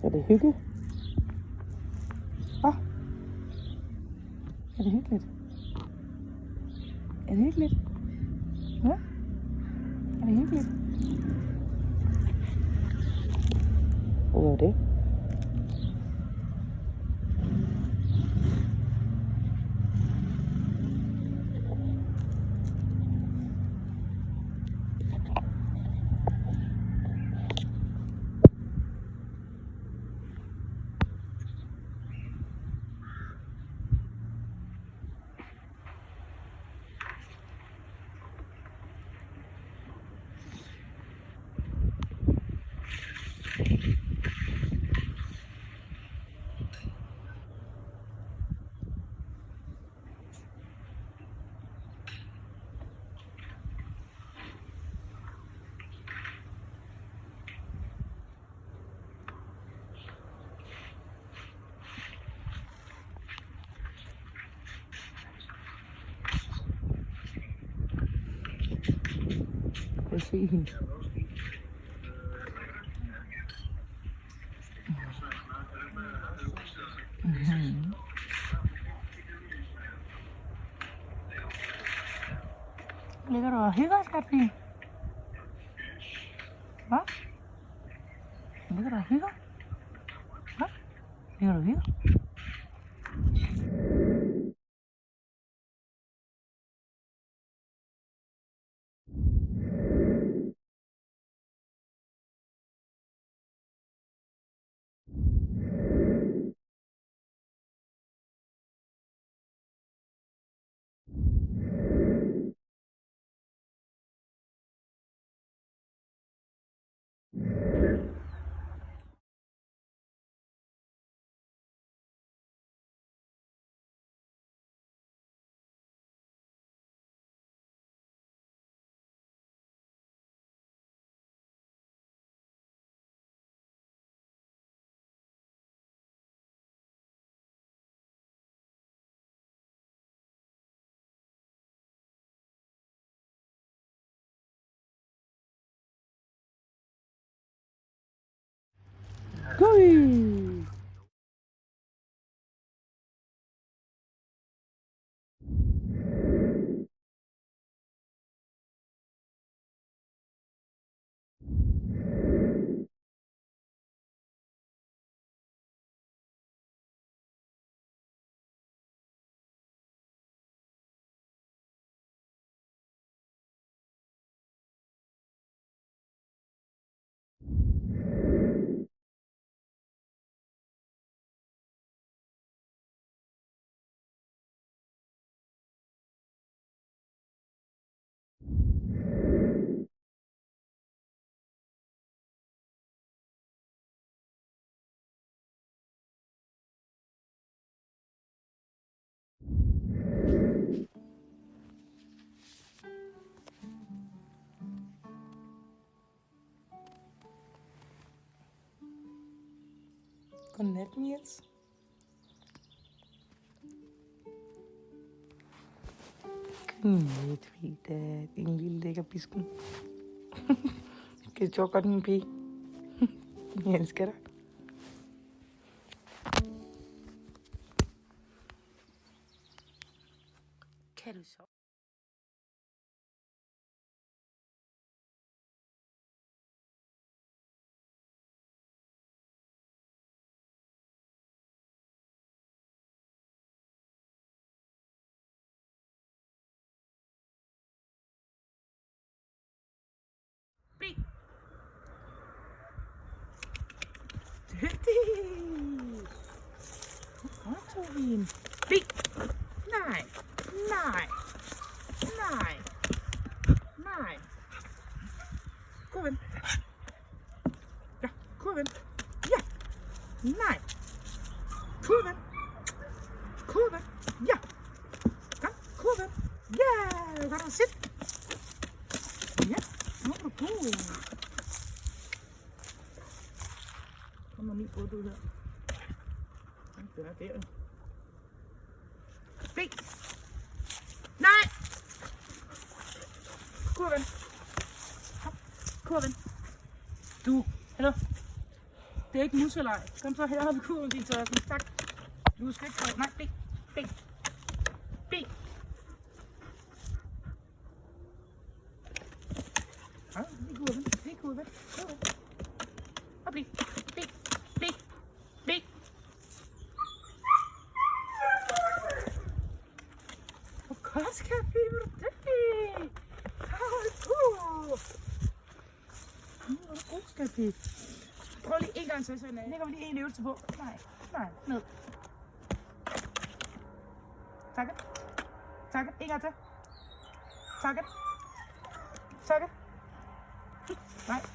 Er det hygge? Hvad? Er det hyggeligt? Er det hyggeligt? Ja? Er det hyggeligt? Hvad var det? Prøv at se hende. Ligger du og hygger, skatpige? Hvad? Ligger du og hygger? Hvad? Ligger du og hygger? Gui! Godnat, Niels. Godnat, Frida. Din lille lækker bisken. Kan du så godt min pige? Jeg elsker dig. Kan du så? Big. Dygtig. Og tog vi en. Big. Nej. Nej. Nej. Nej. Kurven. Ja, kurven. Ja. Nej. Kurven. Kurven. Ja. Kom, kurven. Ja, godt at sit. Ja, nu er du god. Kommer min båd ud her. Den er der. Big. Nej. kurven. Du, hallo. Det er ikke muselej. Kom så her, vi kurven din tørsen. Tak. Du skal ikke prøve. Nej, ben. Ben. Ben. Ja, lige kurven. Lige kurven. Kurven. Og bliv. Bliv. Bliv. Bliv. Hvor godt skal jeg blive, hvor du dygtig. Hvor god skal jeg blive. Prøv lige en gang til, så lægger vi lige en øvelse på. Nej, nej, ned. Takke. Takke. En gang til. Takke. Takke. Nej.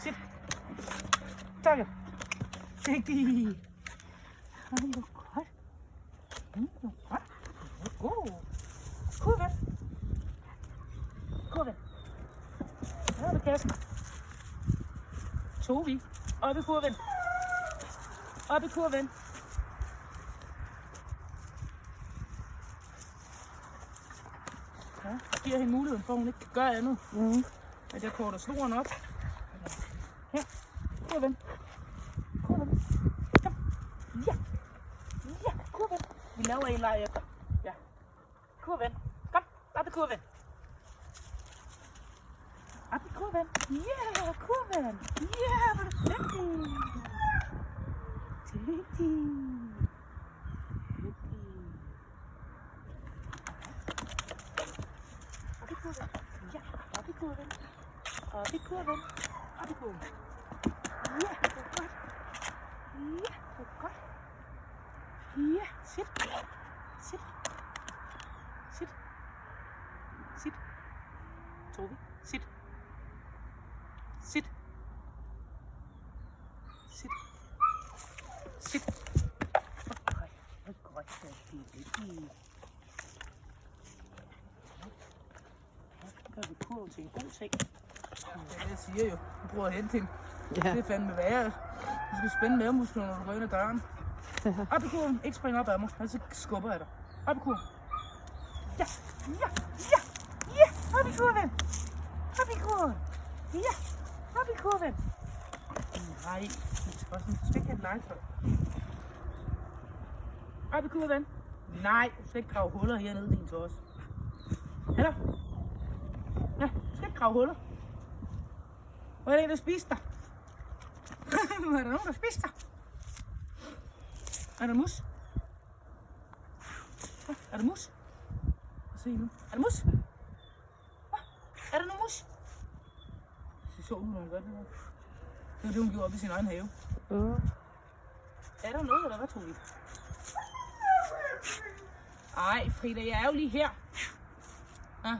Sit. Takke. Dygtig. Ej, hvor godt. Hvor godt. God. Kurve. Kurve. Her er kassen. Tovi. Op i kurven. Op i kurven. Ja, jeg giver hende muligheden for, at hun ikke kan gøre andet. At jeg korter snoren op. Her. Kurven. Kurven. Kom. Ja. Ja, kurven. Vi laver en leg efter. Ja. Kurven. Kom. Op i kurven. Op i kurven. Ja, kurven. Ja, hvor er du dygtig. Dygtig. Op i kurven. Ja, op i kurven. Op i kurven. Op i kurven. Ja, det er godt. Ja, det er godt. Ja, sit. Sit. Sit. Sit. Tovi, sit. Sit. Sit. Sit. Hvor godt skal det blive. Så gør vi kurven til en god ting. Ja, det er det, jeg siger jo. Du prøver at hente hende. Ja. Det er fandme værre. Du skal spænde mavemusklerne, når du går ind ad døren. Op i kurven. Ikke spring op af mig, ellers så skubber jeg dig. Op i kurven. Ja, ja, ja, ja. Op i kurven. Op i kurven. Ja, op i kurven. Nej, du skal ikke have et legetøj. Op i kurven. Nej, du skal ikke grave huller hernede, din tos. Hallo? Ja, du skal ikke grave huller. Hvor er det en, der spiste dig? Er der nogen, der spiste dig? Er der mus? Er der mus? Se nu. Er der mus? Er der nogen mus? Det så hun, når hun gør det her. Det var det, hun gjorde op i sin egen have. Er der noget, eller hvad, Tovi? Ej, Frida, jeg er jo lige her. Ja.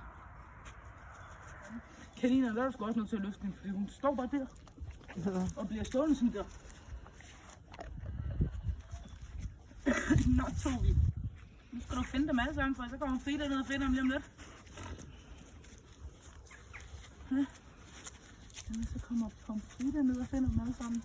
Kanina, der er du sgu også nødt til at løfte hende, fordi hun står bare der. Og bliver stående sådan der. Nå, Tovi. Nu skal du finde dem alle sammen, for så kommer Frida ned og finder dem lige om lidt. Ja. Så kommer Frida ned og finder dem alle sammen.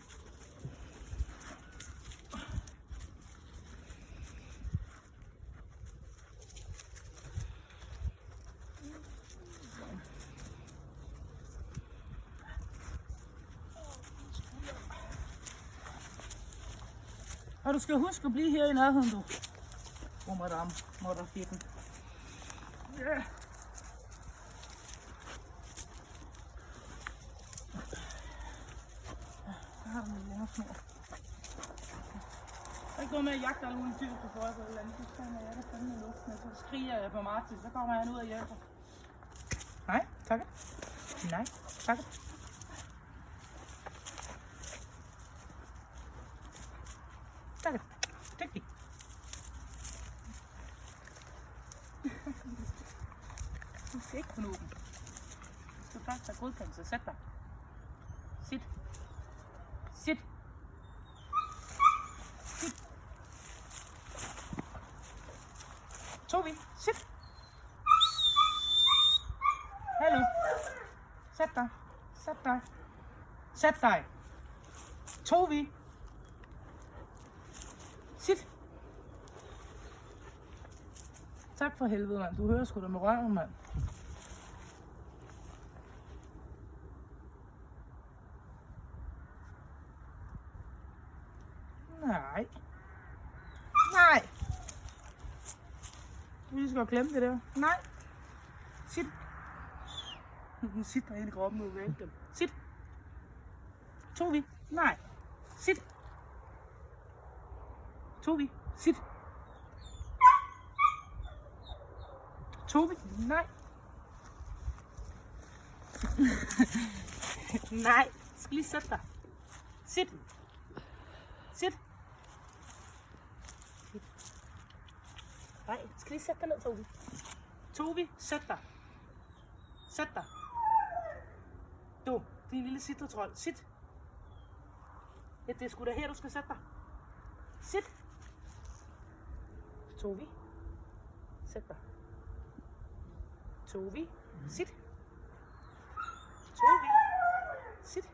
Og du skal huske at blive her i nærheden, du. Madame, modderfitten. Ja. Der har du en længere snor. Der er ikke noget med at jagte alle mulige dyr på folk eller eller andet. Så kommer jeg der fandme i luften, og så skriger jeg på Martin, så kommer han ud og hjælper. Nej, tak. Nej, tak. Tak. Dygtig. Du skal ikke knuge den. Du skal først have godkendelse. Sæt dig. Sit. Sit. Sit. Tovi, sit. Hallo. Sæt dig. Sæt dig. Sæt dig. Tovi. Sit. Tak for helvede, mand. Du hører sgu da med røven, mand. Nej. Nej. Du lige skal godt glemme det der. Nej. Sit. Nu sit derinde i kroppen og væk dem. Sit. Tobi. Nej. Sit. Tobi. Sit. Tobi. Nej. Nej. Skal lige sætte dig. Sit. Sit. Nej, skal lige sætte dig ned, Tobi. Tobi, sæt dig. Sæt dig. Du, din lille sittertrold. Sit. Ja, det er sgu da her, du skal sætte dig. Sit. Tobi. Sæt dig. Tobi. Sit. Tobi. Sit.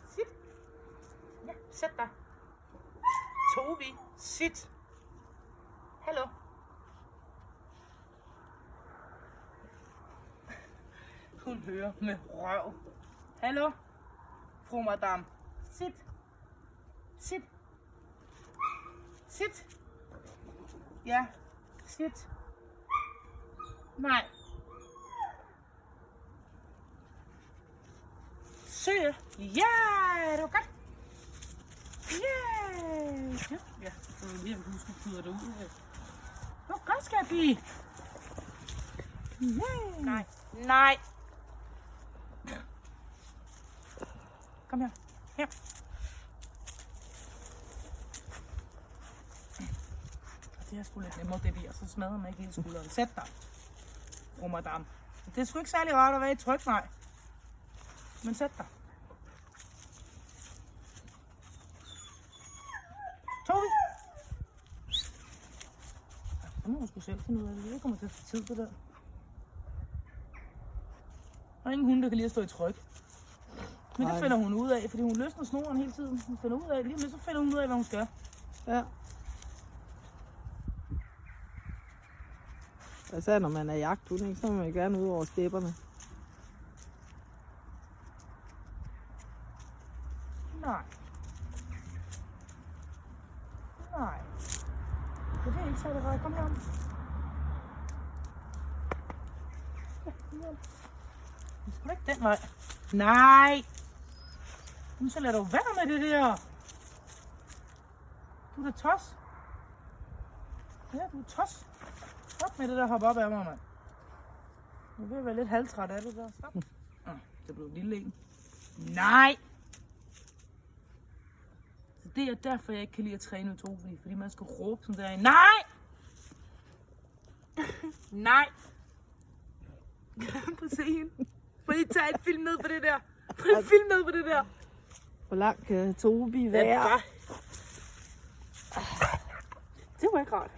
Sit. Ja, sæt dig. Tobi. Sit. Hallo. Hun hører med røv. Hallo. Fru madame. Sit. Sit. Sit. Ja. Sit. Nej. Søge. Ja, det var godt. Yeah. Ja, så er lige, at du skal flyde dig ud her. Det var godt, Skabi. Yeah. Nej. Nej. Kom her. Her. Det er sgu lidt nemmere, det bliver. Så smadrer man ikke hele skulderen. Sæt dig. Fru madame. Det er sgu ikke særlig rart at være i tryk, nej. Men sæt dig. Tobi. Så må hun sgu selv finde ud af det. Det kommer til at få tid på det. Der er ingen hunde, der kan lige at stå i tryk. Men det finder hun ud af, fordi hun løsner snoren hele tiden. Hun finder ud af, lige med så finder hun ud af, hvad hun skal. Ja. Især når man er jagthund, ikke? Så må man gerne ud over stepperne. Nej. Nej. Det er ikke særlig rart. Kom her. Ja, kom her. Du skal ikke den vej. Nej. Nu så lad du være med det der. Du er da tos. Ja, du er tos. Stop med det der, hop op af mig, mand. Nu vil jeg være lidt halvtræt af det der. Stop. Det blev en lille en. Nej. Så det er derfor, jeg ikke kan lide at træne med Tobi. Fordi man skal råbe sådan der. Nej! Nej! På scenen. Prøv lige at tage et film ned på det der. Prøv lige at film ned på det der. Hvor langt kan Tobi være? Det var ikke rart.